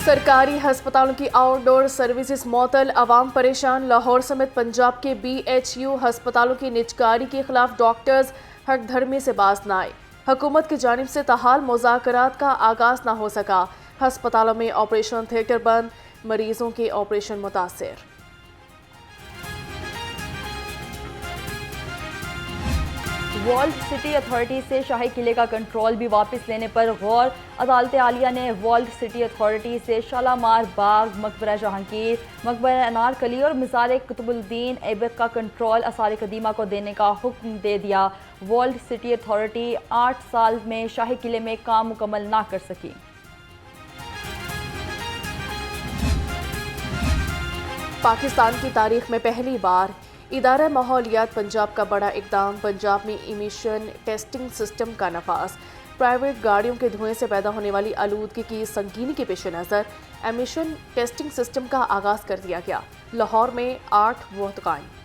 سرکاری ہسپتالوں کی آؤٹ ڈور سروسز معطل، عوام پریشان۔ لاہور سمیت پنجاب کے BHU ہسپتالوں کی نجکاری کے خلاف ڈاکٹرز ہٹ دھرمی سے باز نہ آئے۔ حکومت کی جانب سے تاحال مذاکرات کا آغاز نہ ہو سکا۔ ہسپتالوں میں آپریشن تھیٹر بند، مریضوں کے آپریشن متاثر۔ ورلڈ سٹی اتھارٹی سے شاہی قلعے کا کنٹرول بھی واپس لینے پر غور۔ عدالت عالیہ نے ورلڈ سٹی اتھارٹی سے شالامار باغ، مقبرہ جہانگیر، مقبرہ انارکلی اور مزار قطب الدین ایبک کا کنٹرول آثار قدیمہ کو دینے کا حکم دے دیا۔ ورلڈ سٹی اتھارٹی 8 سال میں شاہی قلعے میں کام مکمل نہ کر سکی۔ پاکستان کی تاریخ میں پہلی بار ادارہ ماحولیات پنجاب کا بڑا اقدام، پنجاب میں ایمیشن ٹیسٹنگ سسٹم کا نفاذ۔ پرائیویٹ گاڑیوں کے دھوئیں سے پیدا ہونے والی آلودگی کی سنگینی کے پیش نظر ایمیشن ٹیسٹنگ سسٹم کا آغاز کر دیا گیا۔ لاہور میں 8 بوتھ قائم۔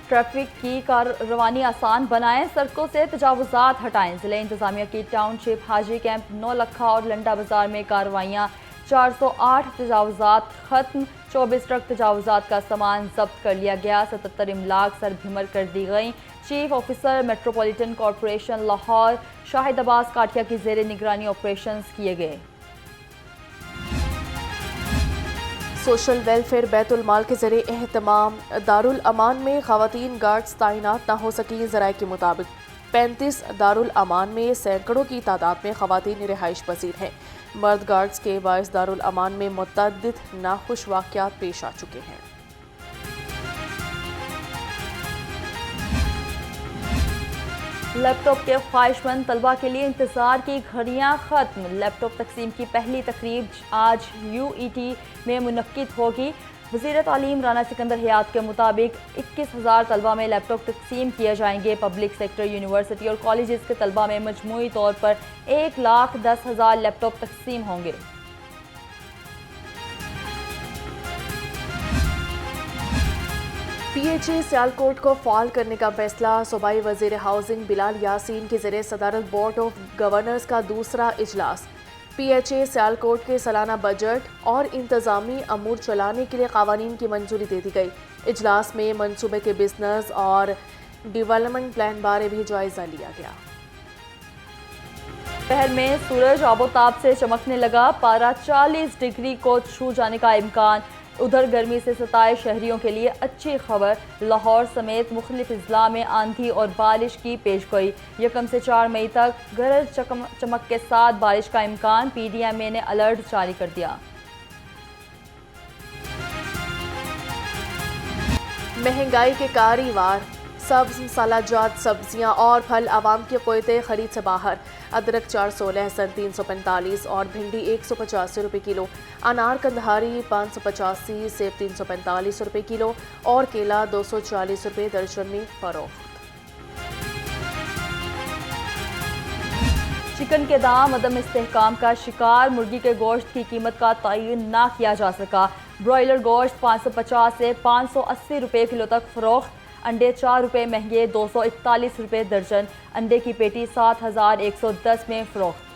ٹریفک کی کارروانی آسان بنائیں، سڑکوں سے تجاوزات ہٹائیں۔ ضلع انتظامیہ کی ٹاؤن شپ، حاجی کیمپ، نو لکھا اور لنڈا بازار میں کارروائیاں۔ 408 تجاوزات ختم، 24 ٹرک تجاوزات کا سامان ضبط کر لیا گیا، 77 املاک سربھمر کر دی گئیں۔ Chief officer metropolitan corporation Lahore Shahid Abbas Kathia کی زیر نگرانی آپریشنز کیے گئے۔ سوشل ویلفیئر بیت المال کے ذریعے اہتمام، دارالامان میں خواتین گارڈز تعینات نہ ہو سکیں۔ ذرائع کے مطابق 35 دارالامان میں سینکڑوں کی تعداد میں خواتین رہائش پذیر ہیں۔ مرد گارڈز کے باعث دارالامان میں متعدد ناخوش واقعات پیش آ چکے ہیں۔ لیپ ٹاپ کے خواہش مند طلبہ کے لیے انتظار کی گھڑیاں ختم۔ لیپ ٹاپ تقسیم کی پہلی تقریب آج UET میں منعقد ہوگی۔ وزیر تعلیم رانا سکندر حیات کے مطابق 21,000 طلبہ میں لیپ ٹاپ تقسیم کیے جائیں گے۔ پبلک سیکٹر یونیورسٹی اور کالجز کے طلبہ میں مجموعی طور پر 1,10,000 لیپ ٹاپ تقسیم ہوں گے۔ PHA سیالکوٹ کو فعال کرنے کا فیصلہ، صوبائی وزیر ہاؤسنگ بلال یاسین کے زیر صدارت بورڈ آف گورنرز کا دوسرا اجلاس۔ PHA سیالکوٹ کے سالانہ بجٹ اور انتظامی امور چلانے کے لیے قوانین کی منظوری دے دی گئی۔ اجلاس میں منصوبے کے بزنس اور ڈیولپمنٹ پلان بارے بھی جائزہ لیا گیا۔ شہر میں سورج آب و تاب سے چمکنے لگا، پارہ 40 ڈگری کو چھو جانے کا امکان۔ ادھر گرمی سے ستائے شہریوں کے لیے اچھی خبر، لاہور سمیت مختلف اضلاع میں آندھی اور بارش کی پیشگوئی۔ 1 سے 4 مئی تک گرج چمک کے ساتھ بارش کا امکان، PDMA نے الرٹ جاری کر دیا۔ مہنگائی کے کاری وار، سبز مسالہ جات سبزیاں اور پھل عوام کی قوت خرید سے باہر۔ ادرک 400، لہسن 345 اور بھنڈی 185 روپے کلو، انار کندہاری 585، سیب 345 روپے کلو اور کیلا 240 روپے درجن میں فروخت۔ چکن کے دام عدم استحکام کا شکار، مرغی کے گوشت کی قیمت کا تعین نہ کیا جا سکا۔ برائلر گوشت 550 سے 580 روپے کلو تک فروخت۔ انڈے 4 روپے مہنگے، 241 روپے درجن۔ انڈے کی پیٹی 7,110 میں فروخت۔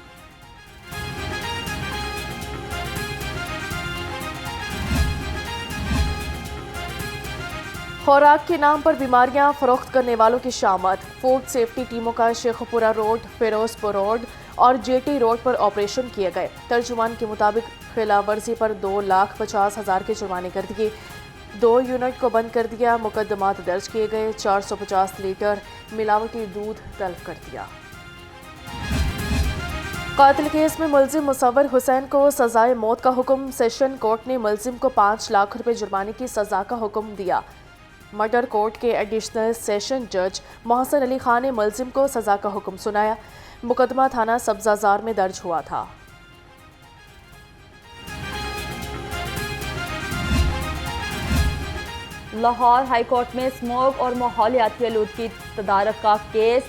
خوراک کے نام پر بیماریاں فروخت کرنے والوں کی شامت، فوڈ سیفٹی ٹیموں کا شیخ پورہ روڈ، فیروز پور روڈ اور JT روڈ پر آپریشن کیے گئے۔ ترجمان کے مطابق خلاف ورزی پر 2,50,000 کے جرمانے کر دیے، 2 یونٹ کو بند کر دیا، مقدمات درج کیے گئے، 450 لیٹر ملاوٹی دودھ طلب کر دیا۔ قاتل کیس میں ملزم مصور حسین کو سزائے موت کا حکم، سیشن کورٹ نے ملزم کو 5 لاکھ روپے جرمانے کی سزا کا حکم دیا۔ مرڈر کورٹ کے ایڈیشنل سیشن جج محسن علی خان نے ملزم کو سزا کا حکم سنایا۔ مقدمہ تھانہ سبزہ زار میں درج ہوا تھا۔ لاہور ہائی کورٹ میں اسموگ اور ماحولیاتی آلودگی تدارک کا کیس،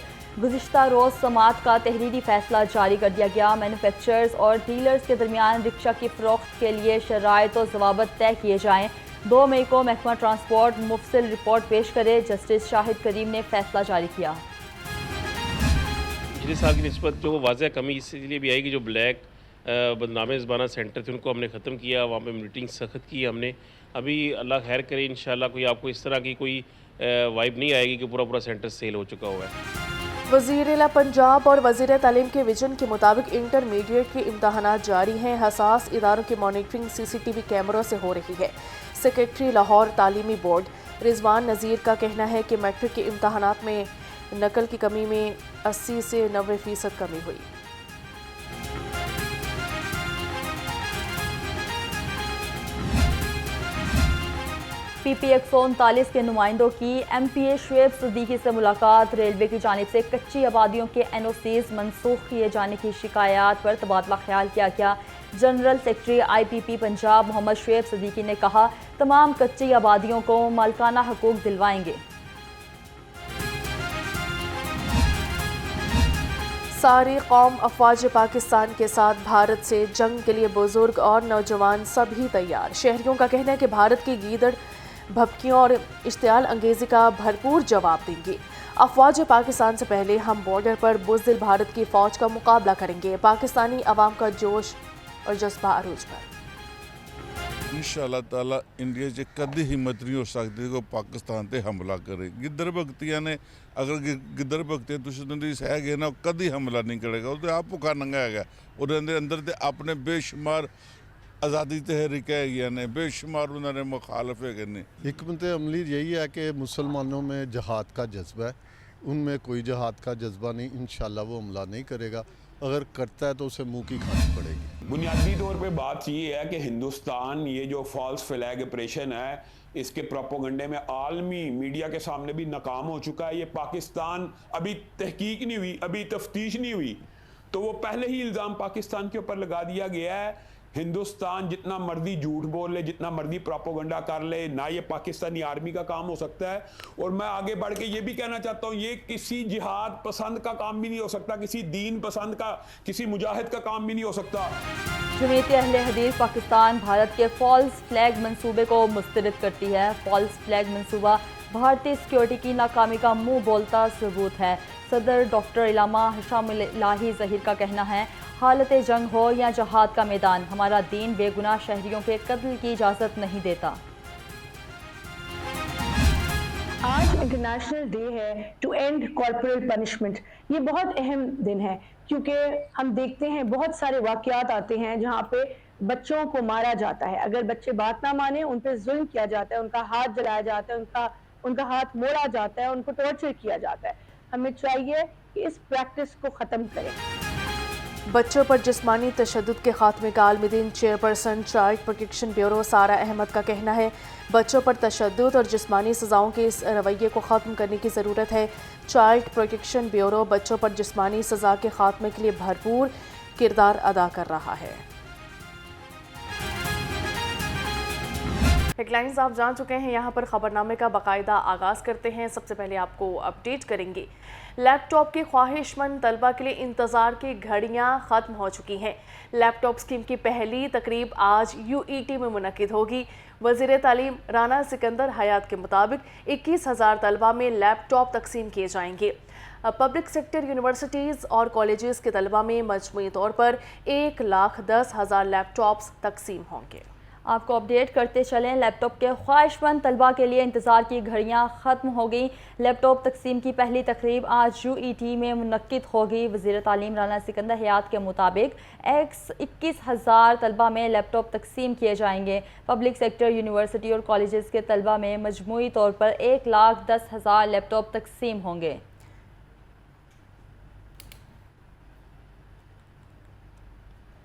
گزشتہ روز سماعت کا تحریری فیصلہ جاری کر دیا گیا۔ مینوفیکچررز اور ڈیلرز کے درمیان رکشہ کی فروخت کے لیے شرائط و ضوابط طے کیے جائیں۔ 2 مئی کو محکمہ ٹرانسپورٹ مفصل رپورٹ پیش کرے، جسٹس شاہد کریم نے فیصلہ جاری کیا۔ पिछले साल की निस्बत जो वाज़ह कमी इसलिए भी आई कि जो ब्लैक बदनाम ज़बाना सेंटर थे उनको हमने ख़त्म किया, वहाँ पे मीटिंग सख्त की हमने। अभी अल्लाह खैर करे, इंशाल्लाह कोई आपको इस तरह की कोई वाइब नहीं आएगी कि पूरा पूरा सेंटर सेल हो चुका हुआ है। वज़ीर-ए-आला पंजाब और वज़ीर तालीम के विजन के मुताबिक इंटरमीडिएट के इम्तहानात जारी हैं। हसास इदारों की मॉनिटरिंग CCTV कैमरों से हो रही है। सेक्रेटरी लाहौर तालीमी बोर्ड रिजवान नज़ीर का कहना है कि मैट्रिक के इम्तहानात में नकल की कमी में 80 से 90% कमी हुई। PP 139 के नुमाइंदों की MPA शुएब सिद्दीकी से मुलाकात। रेलवे की जानिब से कच्ची आबादियों के NOCs मनसूख किए जाने की शिकायत पर तबादला ख्याल किया गया। General secretary IPP Punjab Mohammad Shoaib Siddiqui ने कहा, तमाम कच्ची आबादियों को मालिकाना हकूक दिलवाएंगे। सारी कौम अफवाज पाकिस्तान के साथ, भारत से जंग के लिए बुजुर्ग और नौजवान सभी तैयार। शहरियों का कहना है कि भारत की गीदड़ भभकियों और इश्तियाल अंगेज़ी का भरपूर जवाब देंगे। अफवाज पाकिस्तान से पहले हम बॉर्डर पर बुज़दिल भारत की फ़ौज का मुकाबला करेंगे। पाकिस्तानी अवाम का जोश और जज्बा अरूज पर। इंशाअल्लाह ताला इंडिया च कदी हिम्मत नहीं हो सकती कि पाकिस्तान ते हमला करे। गिद्दर भगतियां ने अगर गिद्दर भगतियां दुश्मनी है गए ना, कदी हमला नहीं करेगा। वो आप भुखा नंगा है, उन्होंने अंदर ते अपने बेशुमार आज़ादी तहरीक है ने, बेशुमार उन्होंने मुखालफ है ने। हिकमत अमली यही है कि मुसलमानों में जहाद का जज्बा है, उनमें कोई जहाद का जज्बा नहीं। इंशाअल्लाह वो हमला नहीं करेगा, अगर करता है तो उसे मुंह की खानी पड़ेगी। बुनियादी तौर पे बात ये है कि हिंदुस्तान ये जो फॉल्स फ्लैग ऑपरेशन है, इसके प्रोपोगंडे में आलमी मीडिया के सामने भी नाकाम हो चुका है। ये पाकिस्तान अभी तहकीक नहीं हुई, अभी तफ्तीश नहीं हुई, तो वो पहले ही इल्ज़ाम पाकिस्तान के ऊपर लगा दिया गया है। हिंदुस्तान जितना मर्जी झूठ बोल ले, जितना मर्जी प्रोपोगंडा कर ले, ना ये पाकिस्तानी आर्मी का काम हो सकता है। और मैं आगे बढ़ के ये भी कहना चाहता हूँ, ये किसी जिहाद पसंद का काम भी नहीं हो सकता, किसी दीन पसंद का, किसी मुजाहिद का काम भी नहीं हो सकता। जमीयत अहले हदीस पाकिस्तान भारत के फॉल्स फ्लैग मंसूबे को मुस्तरद करती है। फॉल्स फ्लैग मंसूबा भारतीय सिक्योरिटी की नाकामी का मुंह बोलता सबूत है। सदर डॉक्टर इलामा हिशामुल्लाही ज़हीर का कहना है, हालत जंग हो या जहाद का मैदान, हमारा दीन बेगुनाह शहरियों के कत्ल की इजाज़त नहीं देता। आज इंटरनेशनल डे है टू एंड कॉर्पोरल पनिशमेंट। ये बहुत अहम दिन है क्योंकि हम देखते हैं बहुत सारे वाक़यात आते हैं जहाँ पे बच्चों को मारा जाता है। अगर बच्चे बात ना माने, उन पे जुल्म किया जाता है, उनका हाथ जलाया जाता है, उनका हाथ मोड़ा जाता है, उनको टॉर्चर किया जाता है। हमें चाहिए कि इस प्रैक्टिस को ख़त्म करें। बच्चों पर जिस्मानी तशद्दुद के खात्मे का आलमी चेयरपर्सन चाइल्ड प्रोटेक्शन ब्यूरो सारा अहमद का कहना है, बच्चों पर तशद्दुद और जिस्मानी सज़ाओं के इस रवैये को ख़त्म करने की ज़रूरत है। चाइल्ड प्रोटेक्शन ब्यूरो बच्चों पर जिस्मानी सज़ा के खात्मे के लिए भरपूर किरदार अदा कर रहा है। हेडलाइंस आप जान चुके हैं, यहाँ पर खबरनामे का बाकायदा आगाज़ करते हैं। सबसे पहले आपको अपडेट करेंगे, लैपटॉप के ख्वाहिशमंद तलबा के लिए इंतज़ार की घड़ियाँ ख़त्म हो चुकी हैं। लैपटॉप स्कीम की पहली तकरीब आज UET में मुनक्किद होगी। वज़ीर तालीम राना सिकंदर हयात के मुताबिक 21,000 तलबा में लैपटॉप तकसीम किए जाएंगे। पब्लिक सेक्टर यूनिवर्सिटीज़ और कॉलेजेस के तलबा में मजमूई तौर पर 1,10,000 लैपटॉप्स तकसीम होंगे। आपको अपडेट करते चलें, लैपटॉप के ख्वाहिशमंद तलबा के लिए इंतज़ार की घड़ियाँ ख़त्म हो गई। लैपटॉप तकसीम की पहली तकरीब आज UET में मुनक्किद होगी। वज़ीर तालीम राना सिकंदर हयात के मुताबिक 21,000 तलबा में लैपटॉप तकसीम किए जाएंगे। पब्लिक सेक्टर यूनिवर्सिटी और कॉलेजेस के तलबा में मजमूई तौर पर 1,10,000 लैपटॉप तकसीम होंगे।